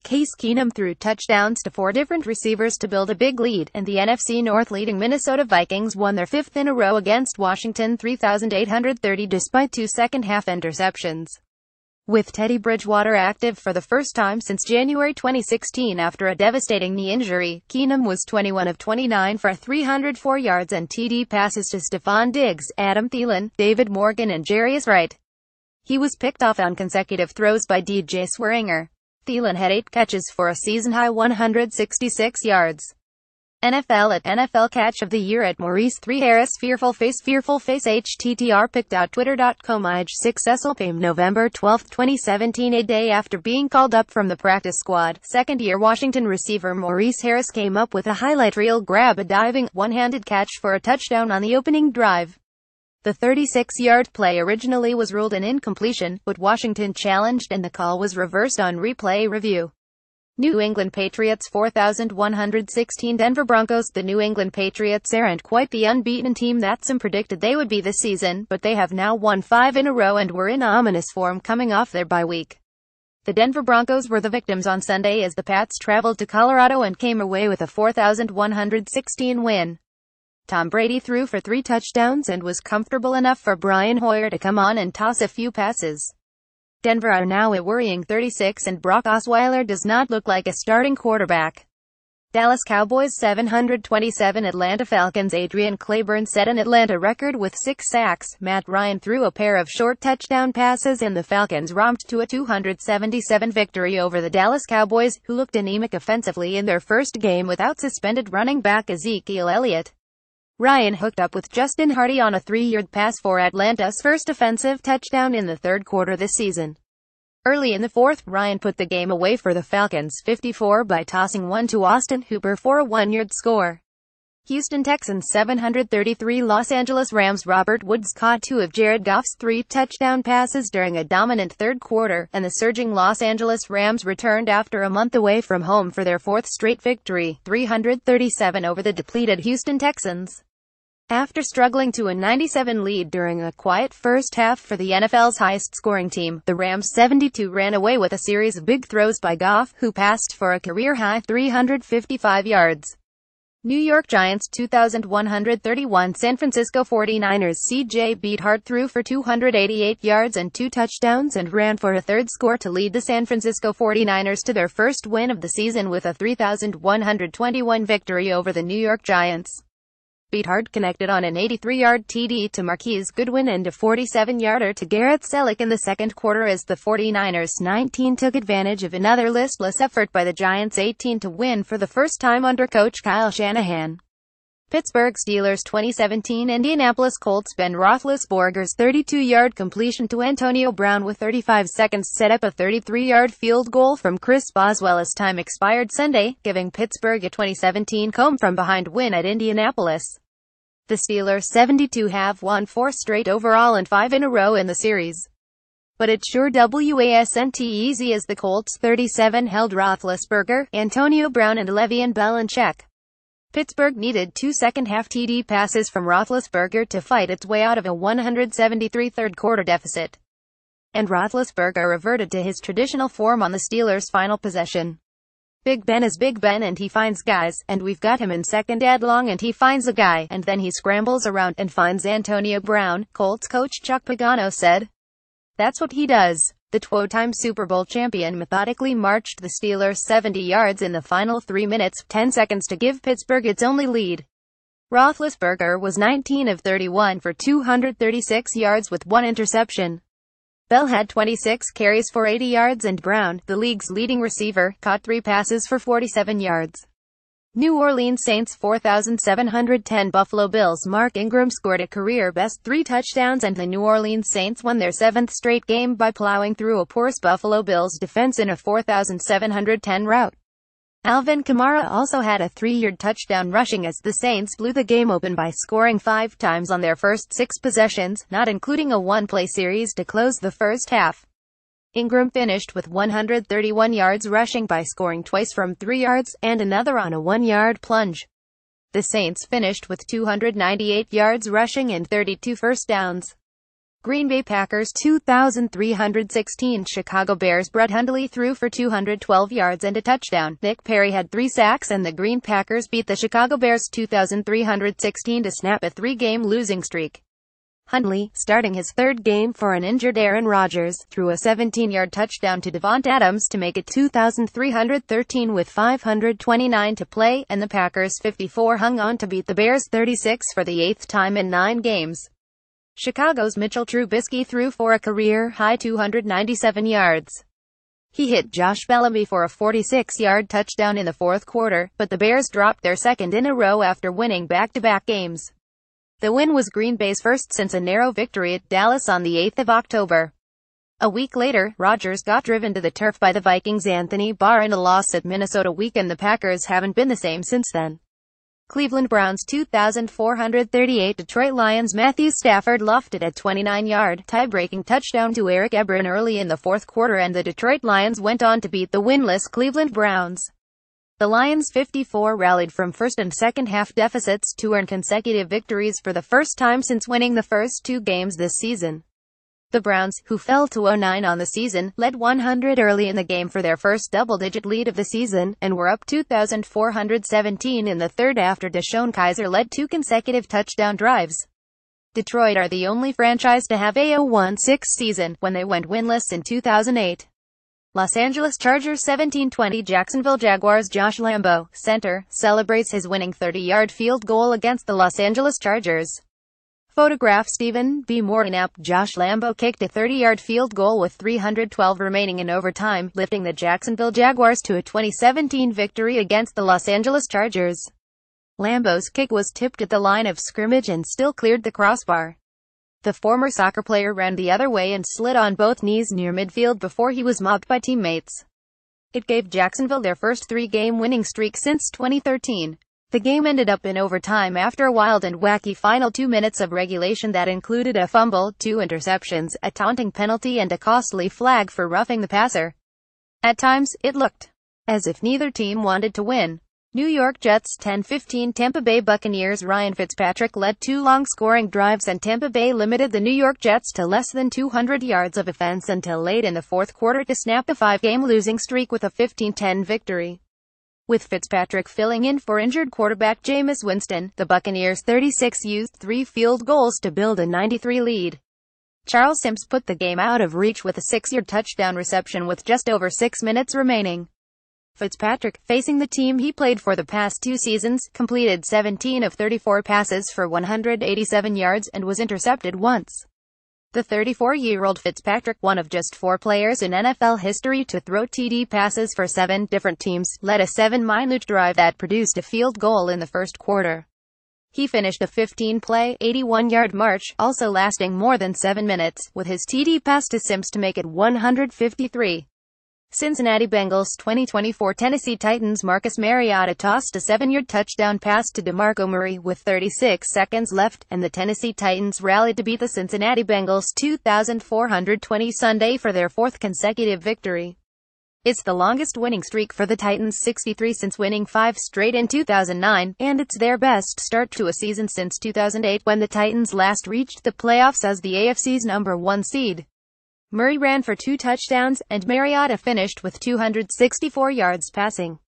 Case Keenum threw touchdowns to 4 different receivers to build a big lead, and the NFC North leading Minnesota Vikings won their 5th in a row against Washington 3,830 despite 2 second-half interceptions. With Teddy Bridgewater active for the first time since January 2016 after a devastating knee injury, Keenum was 21 of 29 for 304 yards and TD passes to Stephon Diggs, Adam Thielen, David Morgan and Jarius Wright. He was picked off on consecutive throws by DJ Swearinger. Thielen had 8 catches for a season-high 166 yards. NFL Catch of the Year at Maurice 3 Harris Fearful Face HTTR picked out Twitter.com Age 6 Esselpame November 12, 2017 A day after being called up from the practice squad, second-year Washington receiver Maurice Harris came up with a highlight reel grab, a diving, one-handed catch for a touchdown on the opening drive. The 36-yard play originally was ruled an incompletion, but Washington challenged and the call was reversed on replay review. New England Patriots 4,116 Denver Broncos. The New England Patriots aren't quite the unbeaten team that some predicted they would be this season, but they have now won 5 in a row and were in ominous form coming off their bye week. The Denver Broncos were the victims on Sunday as the Pats traveled to Colorado and came away with a 4,116 win. Tom Brady threw for 3 touchdowns and was comfortable enough for Brian Hoyer to come on and toss a few passes. Denver are now at worrying 36 and Brock Osweiler does not look like a starting quarterback. Dallas Cowboys 727 Atlanta Falcons. Adrian Claiborne set an Atlanta record with 6 sacks. Matt Ryan threw a pair of short touchdown passes and the Falcons romped to a 277 victory over the Dallas Cowboys, who looked anemic offensively in their first game without suspended running back Ezekiel Elliott. Ryan hooked up with Justin Hardy on a 3-yard pass for Atlanta's first offensive touchdown in the third quarter this season. Early in the fourth, Ryan put the game away for the Falcons 54 by tossing one to Austin Hooper for a 1-yard score. Houston Texans 733 Los Angeles Rams. Robert Woods caught 2 of Jared Goff's 3 touchdown passes during a dominant third quarter, and the surging Los Angeles Rams returned after a month away from home for their 4th straight victory, 337 over the depleted Houston Texans. After struggling to a 97 lead during a quiet first half for the NFL's highest-scoring team, the Rams 72 ran away with a series of big throws by Goff, who passed for a career-high 355 yards. New York Giants 2,131 San Francisco 49ers. C.J. Beathard threw for 288 yards and 2 touchdowns and ran for a third score to lead the San Francisco 49ers to their first win of the season with a 3,121 victory over the New York Giants. Beathard connected on an 83-yard TD to Marquise Goodwin and a 47-yarder to Garrett Selleck in the second quarter as the 49ers 19 took advantage of another listless effort by the Giants 18 to win for the first time under coach Kyle Shanahan. Pittsburgh Steelers 2017 Indianapolis Colts. Ben Roethlisberger's 32-yard completion to Antonio Brown with 35 seconds set up a 33-yard field goal from Chris Boswell as time expired Sunday, giving Pittsburgh a 2017 come-from-behind win at Indianapolis. The Steelers 72 have won 4 straight overall and 5 in a row in the series. But it sure wasn't easy as the Colts 37 held Roethlisberger, Antonio Brown and Le'Veon Bell in check. Pittsburgh needed 2 second-half TD passes from Roethlisberger to fight its way out of a 173 third-quarter deficit. And Roethlisberger reverted to his traditional form on the Steelers' final possession. Big Ben is Big Ben and he finds guys, and we've got him in second and long and he finds a guy, and then he scrambles around and finds Antonio Brown, Colts coach Chuck Pagano said. That's what he does. The two-time Super Bowl champion methodically marched the Steelers 70 yards in the final 3 minutes, 10 seconds to give Pittsburgh its only lead. Roethlisberger was 19 of 31 for 236 yards with 1 interception. Bell had 26 carries for 80 yards and Brown, the league's leading receiver, caught 3 passes for 47 yards. New Orleans Saints 4,710 Buffalo Bills. Mark Ingram scored a career-best 3 touchdowns and the New Orleans Saints won their 7th straight game by plowing through a porous Buffalo Bills defense in a 4,710 rout. Alvin Kamara also had a 3-yard touchdown rushing as the Saints blew the game open by scoring 5 times on their first 6 possessions, not including a 1-play series to close the first half. Ingram finished with 131 yards rushing by scoring twice from 3 yards, and another on a 1-yard plunge. The Saints finished with 298 yards rushing and 32 first downs. Green Bay Packers 2,316. Chicago Bears. Brett Hundley threw for 212 yards and a touchdown. Nick Perry had 3 sacks and the Green Packers beat the Chicago Bears 2,316 to snap a 3-game losing streak. Hundley, starting his 3rd game for an injured Aaron Rodgers, threw a 17-yard touchdown to Devontae Adams to make it 2,313 with 529 to play, and the Packers 54 hung on to beat the Bears 36 for the 8th time in 9 games. Chicago's Mitchell Trubisky threw for a career-high 297 yards. He hit Josh Bellamy for a 46-yard touchdown in the 4th quarter, but the Bears dropped their 2nd in a row after winning back-to-back games. The win was Green Bay's first since a narrow victory at Dallas on the 8th of October. A week later, Rodgers got driven to the turf by the Vikings' Anthony Barr in a loss at Minnesota weekend. The Packers haven't been the same since then. Cleveland Browns 2,438. Detroit Lions. Matthew Stafford lofted a 29-yard, tie-breaking touchdown to Eric Ebron early in the 4th quarter, and the Detroit Lions went on to beat the winless Cleveland Browns. The Lions 54 rallied from first and second half deficits to earn consecutive victories for the first time since winning the first 2 games this season. The Browns, who fell to 0-9 on the season, led 100 early in the game for their first double-digit lead of the season, and were up 2,417 in the 3rd after Deshaun Kaiser led 2 consecutive touchdown drives. Detroit are the only franchise to have a 0-1-6 season, when they went winless in 2008. Los Angeles Chargers 17-20. Jacksonville Jaguars. Josh Lambo, center, celebrates his winning 30-yard field goal against the Los Angeles Chargers. Photograph. Stephen B. Morgan. Josh Lambo kicked a 30-yard field goal with 312 remaining in overtime, lifting the Jacksonville Jaguars to a 2017 victory against the Los Angeles Chargers. Lambo's kick was tipped at the line of scrimmage and still cleared the crossbar. The former soccer player ran the other way and slid on both knees near midfield before he was mobbed by teammates. It gave Jacksonville their first 3-game winning streak since 2013. The game ended up in overtime after a wild and wacky final 2 minutes of regulation that included a fumble, 2 interceptions, a taunting penalty and a costly flag for roughing the passer. At times, it looked as if neither team wanted to win. New York Jets 10-15. Tampa Bay Buccaneers. Ryan Fitzpatrick led 2 long scoring drives and Tampa Bay limited the New York Jets to less than 200 yards of offense until late in the 4th quarter to snap the 5-game losing streak with a 15-10 victory. With Fitzpatrick filling in for injured quarterback Jameis Winston, the Buccaneers 36 used 3 field goals to build a 93 lead. Charles Sims put the game out of reach with a 6-yard touchdown reception with just over 6 minutes remaining. Fitzpatrick, facing the team he played for the past 2 seasons, completed 17 of 34 passes for 187 yards and was intercepted once. The 34-year-old Fitzpatrick, one of just 4 players in NFL history to throw TD passes for 7 different teams, led a 7-minute drive that produced a field goal in the 1st quarter. He finished a 15-play, 81-yard march, also lasting more than 7 minutes, with his TD pass to Sims to make it 153. Cincinnati Bengals 2024. Tennessee Titans. Marcus Mariota tossed a 7-yard touchdown pass to DeMarco Murray with 36 seconds left, and the Tennessee Titans rallied to beat the Cincinnati Bengals 2,420 Sunday for their 4th consecutive victory. It's the longest winning streak for the Titans, 63 since winning 5 straight in 2009, and it's their best start to a season since 2008 when the Titans last reached the playoffs as the AFC's number 1 seed. Murray ran for 2 touchdowns, and Mariota finished with 264 yards passing.